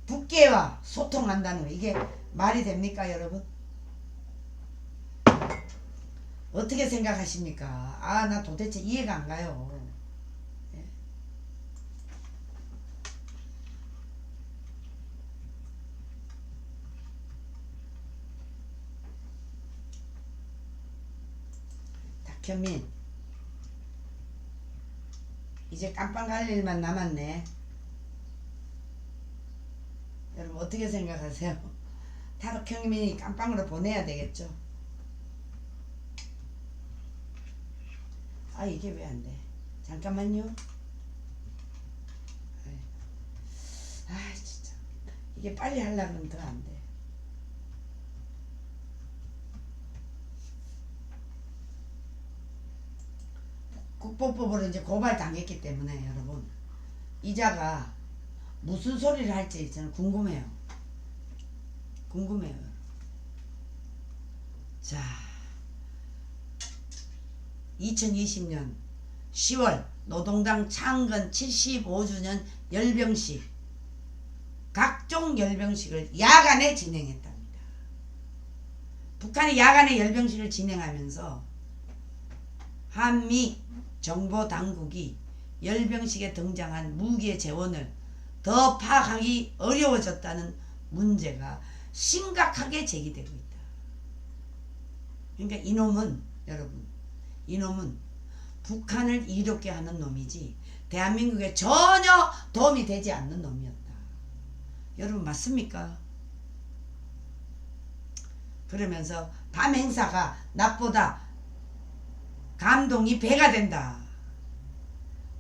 북계와 소통한다는 거 이게 말이 됩니까 여러분? 어떻게 생각하십니까? 아, 나 도대체 이해가 안 가요. 예? 탁현민, 이제 깜빵 갈 일만 남았네. 여러분 어떻게 생각하세요? 탁현민이 깜빵으로 보내야 되겠죠? 아, 이게 왜 안 돼? 잠깐만요. 아, 진짜 이게 빨리 하려면 더 안 돼. 국보법으로 이제 고발 당했기 때문에 여러분, 이자가 무슨 소리를 할지 저는 궁금해요. 궁금해요. 자, 2020년 10월 노동당 창건 75주년 열병식, 각종 열병식을 야간에 진행했답니다. 북한이 야간에 열병식을 진행하면서 한미 정보당국이 열병식에 등장한 무기의 재원을 더 파악하기 어려워졌다는 문제가 심각하게 제기되고 있다. 그러니까 이놈은 여러분, 이놈은 북한을 이롭게 하는 놈이지 대한민국에 전혀 도움이 되지 않는 놈이었다. 여러분 맞습니까? 그러면서 밤 행사가 낮보다 감동이 배가 된다,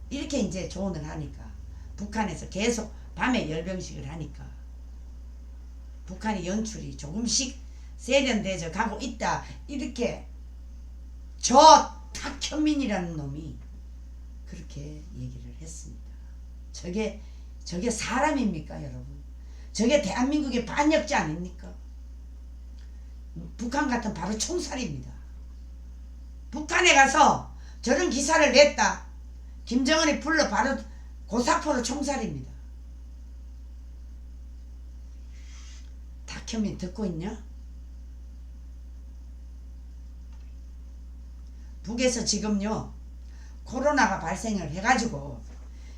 이렇게 이제 조언을 하니까 북한에서 계속 밤에 열병식을 하니까 북한의 연출이 조금씩 세련되져 가고 있다, 이렇게 저 탁현민이라는 놈이 그렇게 얘기를 했습니다. 저게 사람입니까 여러분? 저게 대한민국의 반역자 아닙니까? 북한 같은 바로 총살입니다. 북한에 가서 저런 기사를 냈다, 김정은이 불러 바로 고사포로 총살입니다. 탁현민 듣고 있냐? 북에서 지금요 코로나가 발생을 해가지고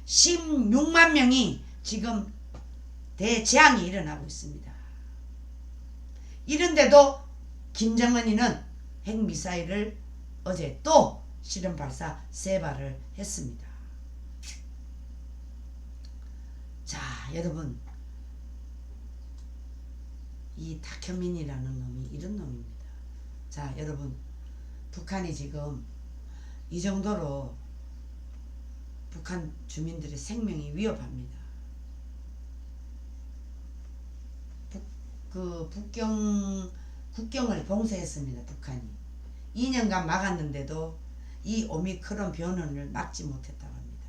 16만 명이 지금 대재앙이 일어나고 있습니다. 이런데도 김정은이는 핵미사일을 어제 또 실험 발사 3발을 했습니다. 자, 여러분, 이 탁현민이라는 놈이 이런 놈입니다. 자, 여러분, 북한이 지금 이 정도로 북한 주민들의 생명이 위협합니다. 국경을 봉쇄했습니다. 북한이 2년간 막았는데도 이 오미크론 변원을 막지 못했다고 합니다.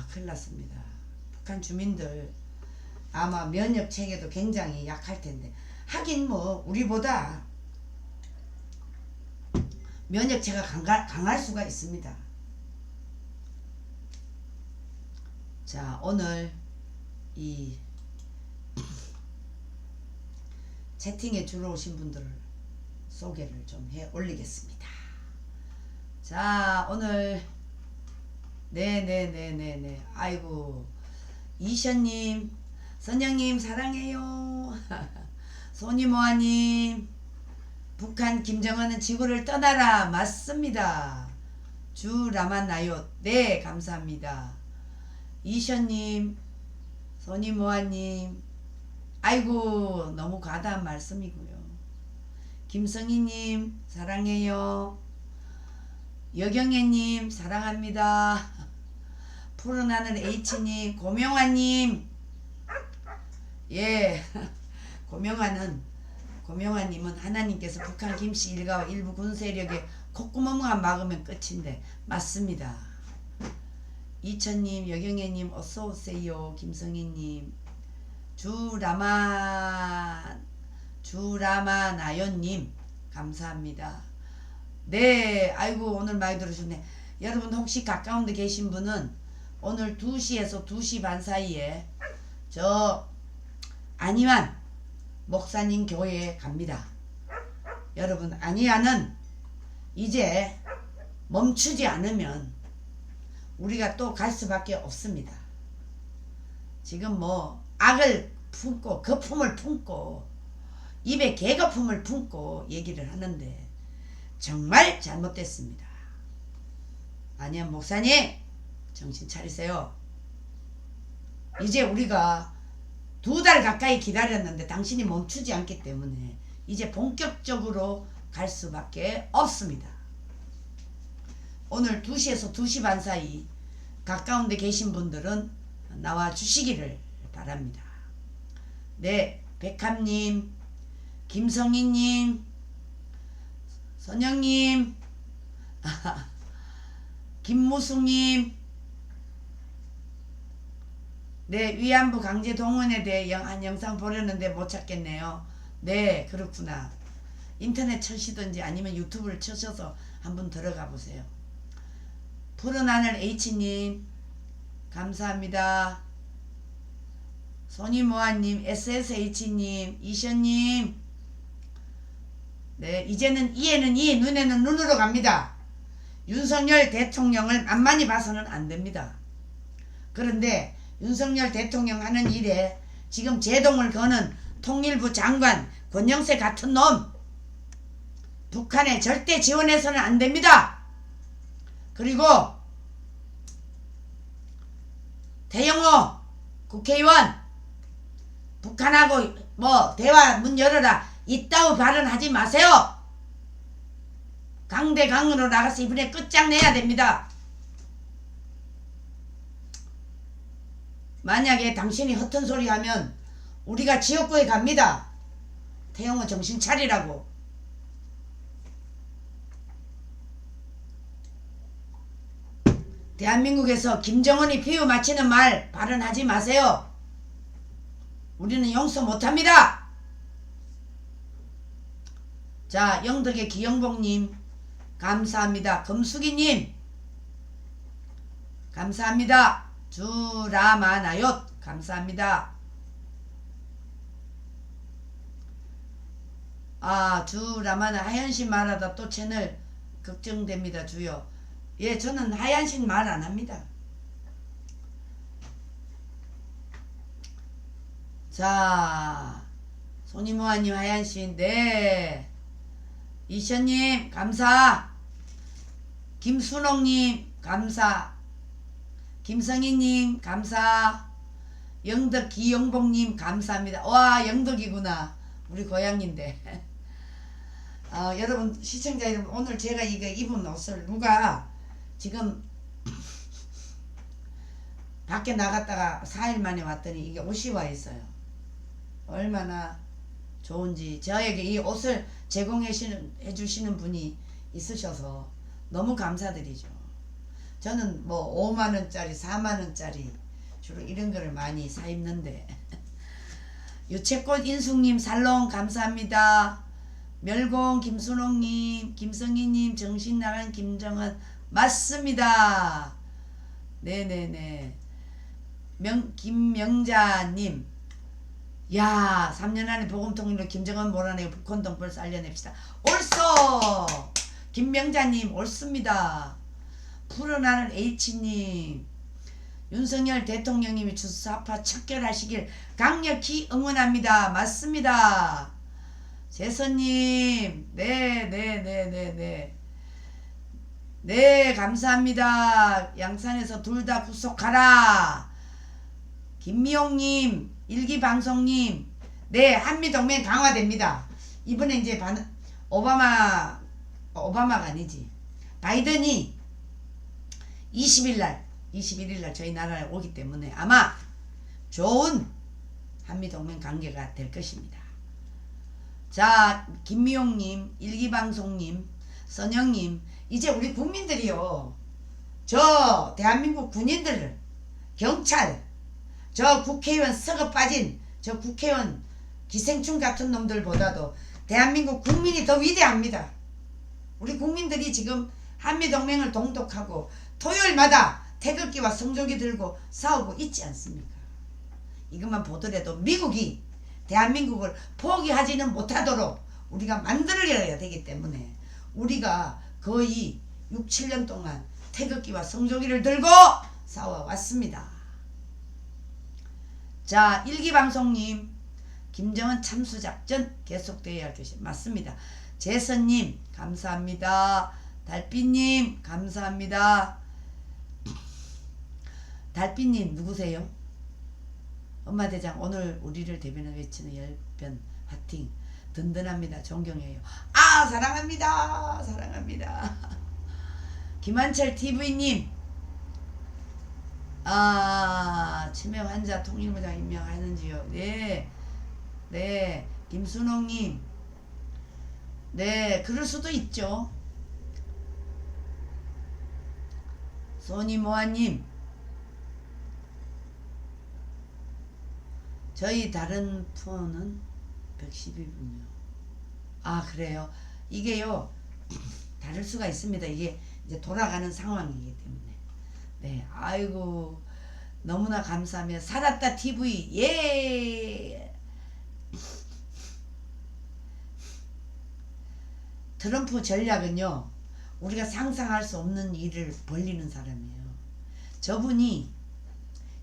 큰일 났습니다. 북한 주민들 아마 면역 체계도 굉장히 약할 텐데, 하긴 뭐 우리보다 면역 체계가 강할 수가 있습니다. 자, 오늘 이 채팅에 주로 오신 분들을 소개를 좀 해 올리겠습니다. 자, 오늘 네네네네네, 아이고, 이션님, 선영님 사랑해요. 소니모아님, 북한 김정은은 지구를 떠나라. 맞습니다. 주라만나요. 네, 감사합니다. 이션님, 소니모아님, 아이고, 너무 과다한 말씀이고요. 김성희님 사랑해요. 여경애님 사랑합니다. 푸른 하늘 H님, 고명화님, 예, 고명화님은 하나님께서 북한 김씨 일가와 일부 군세력의 콧구멍만 막으면 끝인데, 맞습니다. 이천님, 여경애님 어서오세요. 김성희님, 주라마나연님 감사합니다. 네, 아이고, 오늘 많이 들으셨네. 여러분, 혹시 가까운 데 계신 분은 오늘 2시에서 2시 반 사이에 저 안희환 목사님 교회에 갑니다. 여러분, 안희환은 이제 멈추지 않으면 우리가 또 갈 수밖에 없습니다. 지금 뭐 악을 품고 거품을 품고 입에 개거품을 품고 얘기를 하는데 정말 잘못됐습니다. 안희환 목사님, 정신 차리세요. 이제 우리가 2달 가까이 기다렸는데 당신이 멈추지 않기 때문에 이제 본격적으로 갈 수밖에 없습니다. 오늘 2시에서 2시 반 사이 가까운 데 계신 분들은 나와 주시기를 바랍니다. 네, 백함님, 김성희님, 선영님, 김무숙님, 네, 위안부 강제 동원에 대해 한 영상 보려는데 못 찾겠네요. 네, 그렇구나. 인터넷 쳐시든지 아니면 유튜브를 쳐셔서 한번 들어가 보세요. 푸른 하늘 H님 감사합니다. 소니모아님, SSH님, 이션님, 네, 이제는 이에는 이, 눈에는 눈으로 갑니다. 윤석열 대통령을 만만히 봐서는 안 됩니다. 그런데 윤석열 대통령 하는 일에 지금 제동을 거는 통일부 장관 권영세 같은 놈, 북한에 절대 지원해서는 안 됩니다. 그리고 태영호 국회의원, 북한하고 뭐 대화 문 열어라 이따위 발언하지 마세요. 강대강으로 나가서 이번에 끝장내야 됩니다. 만약에 당신이 허튼 소리 하면 우리가 지역구에 갑니다. 태영호 정신 차리라고. 대한민국에서 김정은이 비유 맞히는 말 발언하지 마세요. 우리는 용서 못합니다. 자, 영덕의 기영복님 감사합니다. 금숙이님 감사합니다. 주라마나요 감사합니다. 주라마나 하연씨 말하다 또 채널 걱정됩니다. 주요. 예, 저는 하얀신 말 안 합니다. 자, 손이모아님 하얀신, 네. 이션님, 감사. 김순옥님, 감사. 김성희님, 감사. 영덕 기영복님, 감사합니다. 와, 영덕이구나. 우리 고향인데. 여러분, 시청자 여러분, 오늘 제가 이거 입은 옷을 누가 지금 밖에 나갔다가 4일 만에 왔더니 이게 옷이 와 있어요. 얼마나 좋은지. 저에게 이 옷을 제공해 주시는 분이 있으셔서 너무 감사드리죠. 저는 뭐 5만원짜리 4만원짜리 주로 이런 거를 많이 사 입는데 유채꽃 인숙님 살롱 감사합니다. 멸공 김순옥님, 김성희님, 정신나간 김정은 맞습니다. 네네네. 김명자님, 야 3년 안에 보금통일로 김정은 몰아내고 북한 동포를 살려냅시다. 옳소. 김명자님 옳습니다. 풀어나는 H님, 윤석열 대통령님이 주사파 척결하시길 강력히 응원합니다. 맞습니다. 재선님, 네네네네네. 네, 감사합니다. 양산에서 둘 다 구속하라. 김미용님, 일기방송님, 네, 한미동맹 강화됩니다. 이번에 이제 오바마가 아니지. 바이든이 21일날 저희 나라에 오기 때문에 아마 좋은 한미동맹 관계가 될 것입니다. 자, 김미용님, 일기방송님, 선영님, 이제 우리 국민들이요, 저 대한민국 군인들, 경찰, 저 국회의원 썩어 빠진 저 국회의원 기생충 같은 놈들보다도 대한민국 국민이 더 위대합니다. 우리 국민들이 지금 한미동맹을 동독하고 토요일마다 태극기와 성조기 들고 싸우고 있지 않습니까? 이것만 보더라도 미국이 대한민국을 포기하지는 못하도록 우리가 만들어야 되기 때문에 우리가 거의 6, 7년 동안 태극기와 성조기를 들고 싸워왔습니다. 자, 일기방송님, 김정은 참수작전 계속되어야 할 것이 맞습니다. 재선님 감사합니다. 달빛님 감사합니다. 달빛님 누구세요? 엄마대장 오늘 우리를 대변해 외치는 열변 화팅 든든합니다. 존경해요. 아 사랑합니다. 사랑합니다. 김한철 TV님, 아 치매 환자 통일부장 임명하는지요? 네, 네. 김순옥님, 네, 그럴 수도 있죠. 소니모아님, 저희 다른 폰은 112분이요. 아 그래요? 이게요 다를 수가 있습니다. 이게 이제 돌아가는 상황이기 때문에. 네, 아이고 너무나 감사하며 살았다 TV. 예. 트럼프 전략은요, 우리가 상상할 수 없는 일을 벌리는 사람이에요. 저분이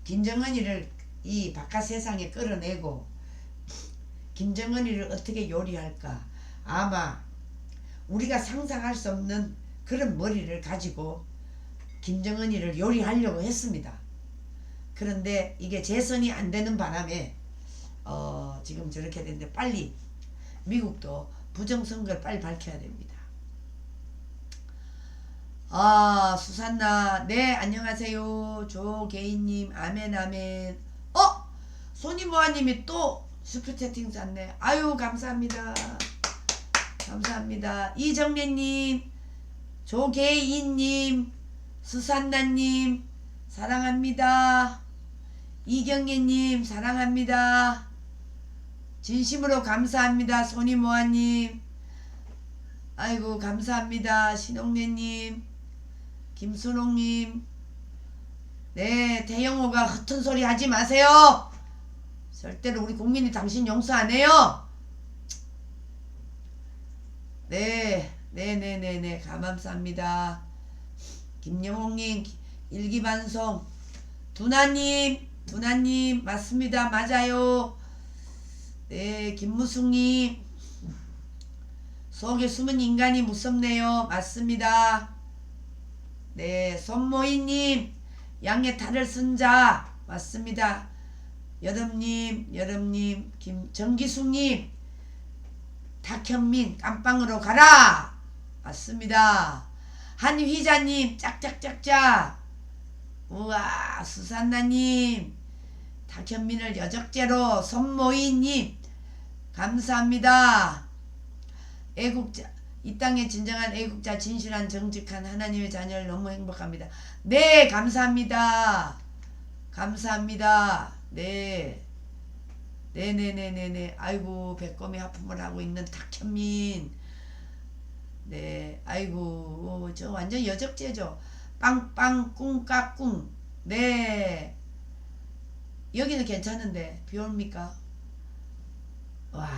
김정은이를 이 바깥 세상에 끌어내고 김정은이를 어떻게 요리할까, 아마 우리가 상상할 수 없는 그런 머리를 가지고 김정은이를 요리하려고 했습니다. 그런데 이게 재선이 안 되는 바람에 지금 저렇게 됐는데, 빨리 미국도 부정선거를 빨리 밝혀야 됩니다. 아 수산나, 네 안녕하세요. 조개인님, 아멘 아멘. 손이모아님이 또 슈퍼채팅 쐈네. 아유 감사합니다. 감사합니다. 이정래님, 조개인님, 수산나님 사랑합니다. 이경예님 사랑합니다. 진심으로 감사합니다. 손이모아님, 아이고 감사합니다. 신옥래님, 김순옥님, 네 태영호가 흩은 소리 하지 마세요. 절대로 우리 국민이 당신 용서 안 해요. 네, 네네네네 감사합니다. 김영옥님 일기반송. 두나님 맞습니다. 맞아요. 네, 김무숙님 속에 숨은 인간이 무섭네요. 맞습니다. 네, 손모이님 양의 탈을 쓴 자 맞습니다. 여름님 정기숙님 탁현민 깜빵으로 가라 맞습니다. 한휘자님 짝짝짝짝. 우와 수산나님 탁현민을 여적죄로. 손모이님 감사합니다. 애국자 이 땅의 진정한 애국자 진실한 정직한 하나님의 자녀를 너무 행복합니다. 네 감사합니다. 네. 네네네네네. 아이고 배꼽이 하품을 하고 있는 탁현민. 네 아이고 저 완전 여적죄죠. 빵빵 꿍까꿍. 네 여기는 괜찮은데 비옵니까? 와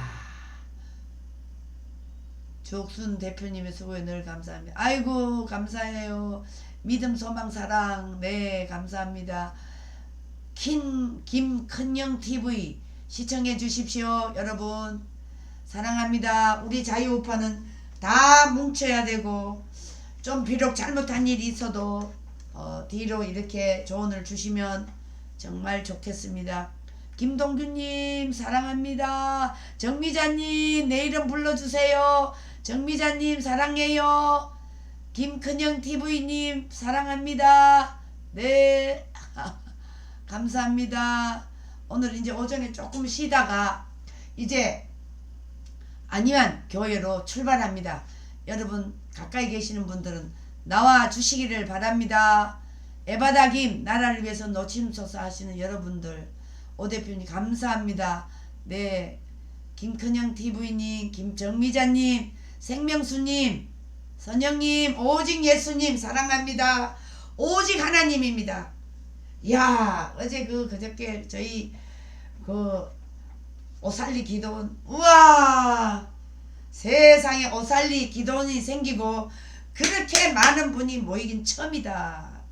주옥순 대표님의 수고에 늘 감사합니다. 아이고 감사해요. 믿음 소망 사랑. 네 감사합니다. 김큰영 TV 시청해 주십시오. 여러분 사랑합니다. 우리 자유우파는 다 뭉쳐야 되고 좀 비록 잘못한 일이 있어도 뒤로 이렇게 조언을 주시면 정말 좋겠습니다. 김동규님 사랑합니다. 정미자님 내 이름 불러주세요. 정미자님 사랑해요. 김큰영 TV님 사랑합니다. 네 감사합니다. 오늘 이제 오전에 조금 쉬다가 이제 안희환 교회로 출발합니다. 여러분 가까이 계시는 분들은 나와 주시기를 바랍니다. 에바다김 나라를 위해서 노심초사 하시는 여러분들 오 대표님 감사합니다. 네 김큰영 TV님 김정미자님 생명수님 선영님 오직 예수님 사랑합니다. 오직 하나님입니다. 야 어제 그저께 저희 오살리 기도원 우와 세상에 오살리 기도원이 생기고 그렇게 많은 분이 모이긴 처음이다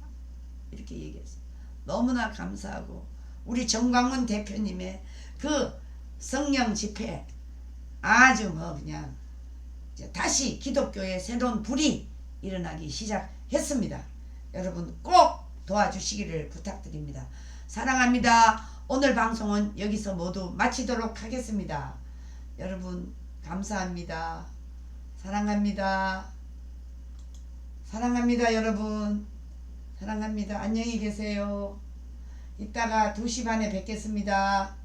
이렇게 얘기했어요. 너무나 감사하고 우리 정광훈 대표님의 그 성령 집회 아주 그냥 이제 다시 기독교의 새로운 불이 일어나기 시작했습니다. 여러분 꼭 도와주시기를 부탁드립니다. 사랑합니다. 오늘 방송은 여기서 모두 마치도록 하겠습니다. 여러분 감사합니다. 사랑합니다. 여러분 사랑합니다. 안녕히 계세요. 이따가 2시 반에 뵙겠습니다.